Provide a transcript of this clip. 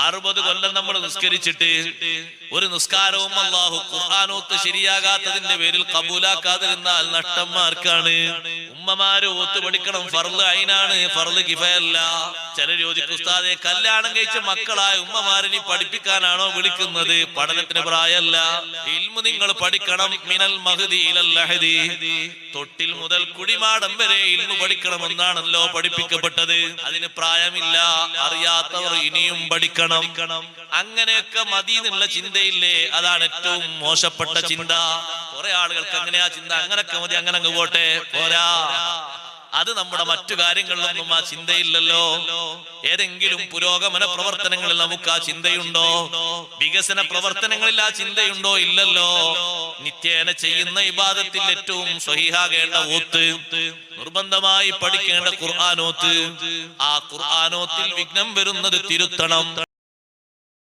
60 കൊല്ലം നമ്മൾ നിസ്കരിച്ചിട്ട് ഒരു നിസ്കാരവും അല്ലാഹു ഖുർആനോത്ത് ശരിയാകാത്തതിന്റെ പേരിൽ കബൂലാക്കാതിരുന്നാൽ നഷ്ടന്മാർക്കാണ്. ഉമ്മമാര് ഓത്ത് പഠിക്കണം, ഫർള് ഐനാണ്, ഫർള് കിഫയല്ല. ചിലർ ചോദിക്കും, ഉസ്താദേ കല്യാണം കഴിച്ച മക്കളായ ഉമ്മമാരിനി പഠിപ്പിക്കാനാണോ വിളിക്കുന്നത്? പഠനത്തിന് പ്രായമല്ല. ഇൽമു നിങ്ങൾ പഠിക്കണം. മിനൽ മഹ്ദി ഇലൽ ലഹദി, തൊട്ടിൽ മുതൽ കുടിമാടം വരെ ഇൽമു പഠിക്കണമെന്നാണല്ലോ പഠിപ്പിക്കപ്പെട്ടത്. അതിന് പ്രായമില്ല. അറിയാത്തവർ ഇനിയും പഠിക്കണം. അങ്ങനെയൊക്കെ മതി എന്നുള്ള ചിന്തയില്ലേ? അതാണ് ഏറ്റവും മോശപ്പെട്ട ചിന്ത. കുറെ ആളുകൾക്ക് അങ്ങനെയാ ചിന്ത, അങ്ങനൊക്കെ മതി, അങ്ങനെ അങ്ങ് പോട്ടെ, പോരാ. അത് നമ്മുടെ മറ്റു കാര്യങ്ങളിലൊന്നും ആ ചിന്തയില്ലല്ലോ. ഏതെങ്കിലും പുരോഗമന പ്രവർത്തനങ്ങളിൽ നമുക്ക് ആ ചിന്തയുണ്ടോ? വികസന പ്രവർത്തനങ്ങളിൽ ആ ചിന്തയുണ്ടോ? ഇല്ലല്ലോ. നിത്യേന ചെയ്യുന്ന ഇബാദത്തിൽ ഏറ്റവും സ്വഹീഹാകേണ്ട ഓത്ത്, നിർബന്ധമായി പഠിക്കേണ്ട ഖുർആനോത്ത്. ആ ഖുർആനോത്തിൽ വിഘ്നം വരുന്നത് തിരുത്തണം.